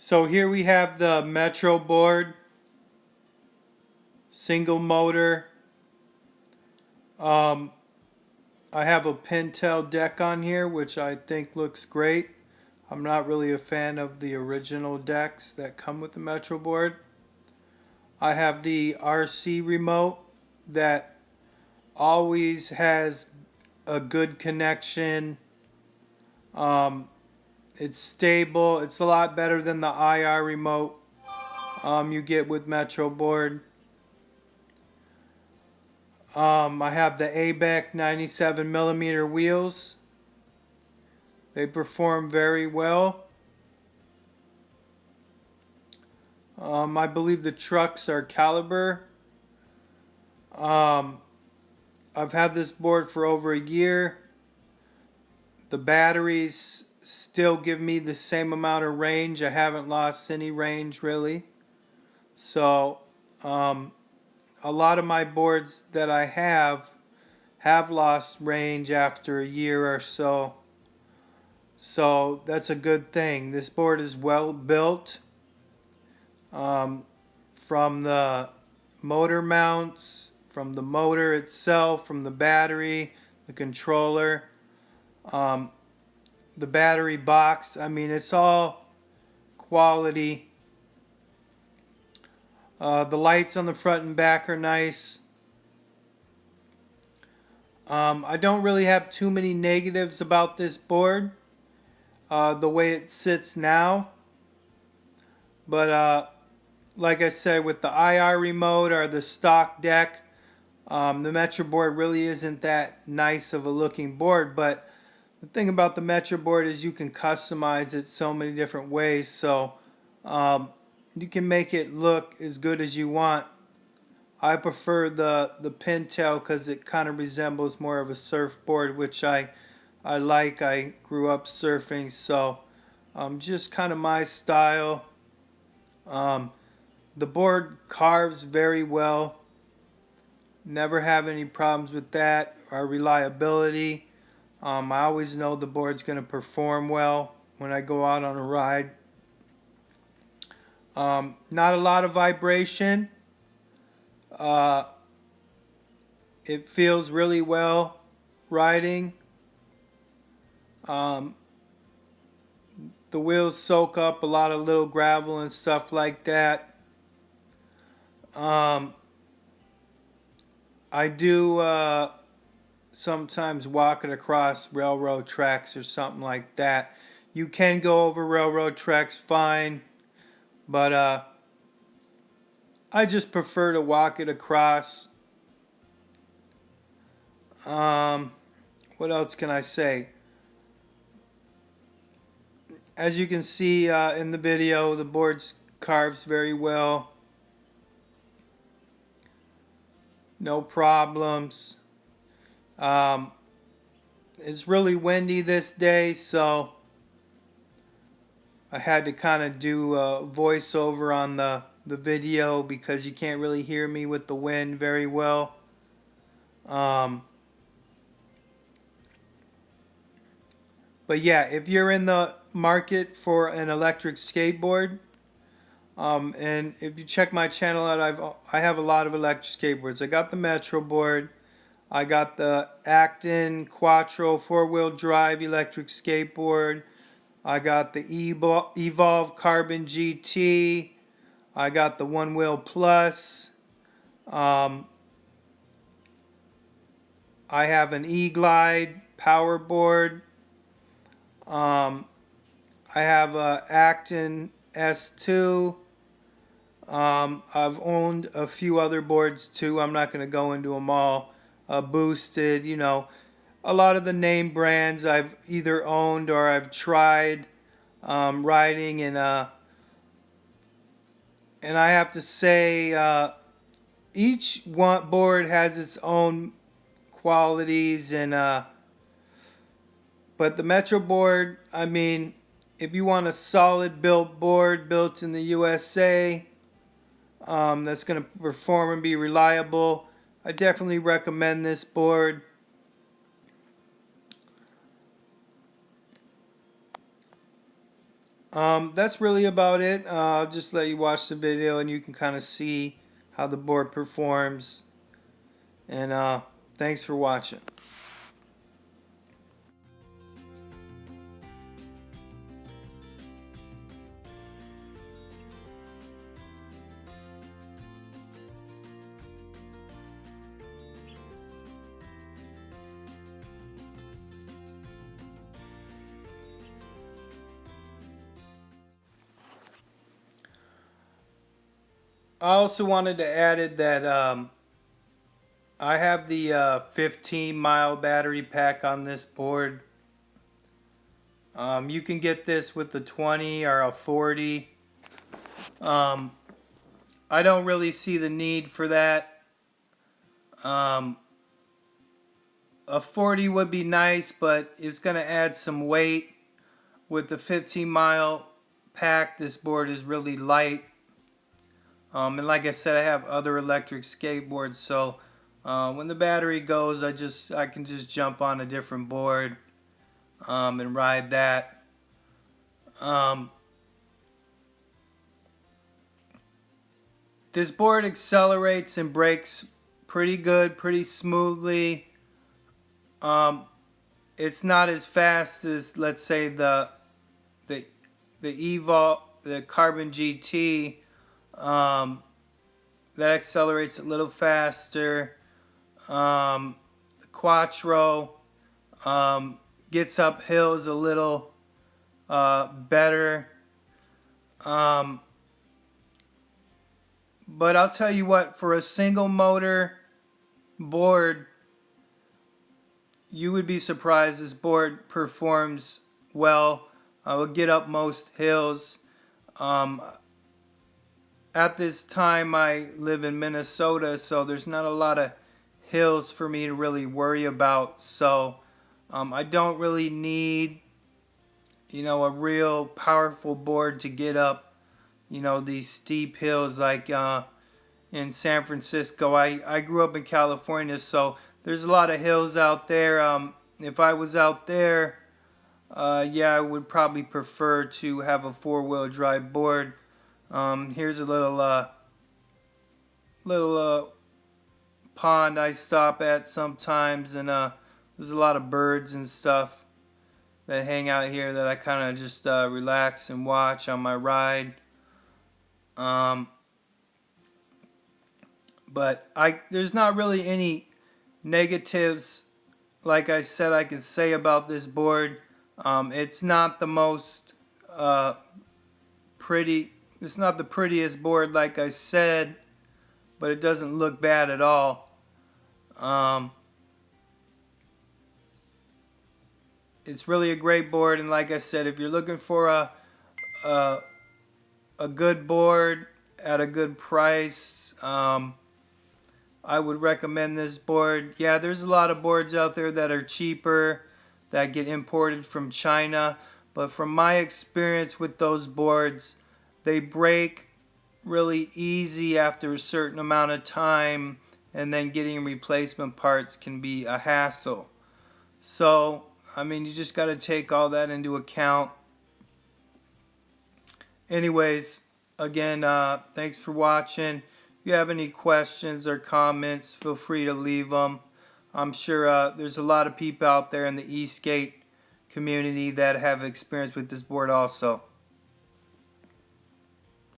So here we have the Metroboard single motor. Um, I have a Pintail deck on here, which I think looks great. I'm not really a fan of the original decks that come with the Metroboard. I have the RC remote that always has a good connection. Um, it's stable. It's a lot better than the IR remote you get with Metroboard. I have the ABEC 97mm wheels. They perform very well. I believe the trucks are caliber. I've had this board for over a year. The batteries still give me the same amount of range. I haven't lost any range really. So a lot of my boards that I have lost range after a year or so. So that's a good thing. This board is well built. From the motor mounts, from the motor itself, from the battery, the controller, the battery box. I mean, it's all quality. The lights on the front and back are nice. I don't really have too many negatives about this board, the way it sits now. But like I said, with the IR remote or the stock deck, the Metroboard really isn't that nice of a looking board. But the thing about the Metroboard is you can customize it so many different ways. So you can make it look as good as you want. I prefer the Pintail because it kind of resembles more of a surfboard, which I like. I grew up surfing, so just kind of my style. The board carves very well. Never have any problems with that or reliability. I always know the board's going to perform well when I go out on a ride. Not a lot of vibration. It feels really well riding. The wheels soak up a lot of little gravel and stuff like that. I do sometimes walk it across railroad tracks or something like that. You can go over railroad tracks fine, but I just prefer to walk it across. What else can I say? As you can see in the video, the board carves very well. No problems. It's really windy this day, so I had to kind of do a voiceover on the video because you can't really hear me with the wind very well. But yeah, if you're in the market for an electric skateboard, and if you check my channel out, I have a lot of electric skateboards. I got the Metroboard, I got the Acton Quattro 4-wheel drive electric skateboard, I got the Evolve Carbon GT, I got the One Wheel Plus, I have an E-Glide power board, I have a Acton S2. I've owned a few other boards too. I'm not going to go into them all. Boosted, you know, a lot of the name brands I've either owned or I've tried riding, and I have to say each board has its own qualities, and but the Metroboard, I mean, if you want a solid built board built in the USA, that's going to perform and be reliable, I definitely recommend this board. That's really about it. I'll just let you watch the video and you can kind of see how the board performs. And thanks for watching. I also wanted to add it that I have the 15 mile battery pack on this board. You can get this with the 20 or a 40. I don't really see the need for that. A 40 would be nice, but it's going to add some weight. With the 15 mile pack, this board is really light. And like I said, I have other electric skateboards, so when the battery goes, I can just jump on a different board and ride that. This board accelerates and brakes pretty good, pretty smoothly. It's not as fast as, let's say, the Evo, the Carbon GT. That accelerates a little faster. The Quattro gets up hills a little better. But I'll tell you what, for a single motor board, you would be surprised this board performs well. I will get up most hills. At this time I live in Minnesota, so there's not a lot of hills for me to really worry about. So I don't really need, a real powerful board to get up, these steep hills like in San Francisco. I grew up in California, so there's a lot of hills out there. If I was out there, yeah, I would probably prefer to have a four-wheel drive board. Here's a little pond I stop at sometimes, and there's a lot of birds and stuff that hang out here that I kind of just relax and watch on my ride. But there's not really any negatives, like I said, I could say about this board. It's not the most pretty. It's not the prettiest board, like I said, but it doesn't look bad at all. It's really a great board, and like I said, if you're looking for a good board at a good price, I would recommend this board. Yeah, there's a lot of boards out there that are cheaper, that get imported from China, but from my experience with those boards, they break really easy after a certain amount of time, and then getting replacement parts can be a hassle. So, I mean, you just got to take all that into account. Anyways, again, thanks for watching. If you have any questions or comments, feel free to leave them. I'm sure there's a lot of people out there in the e-skate community that have experience with this board also.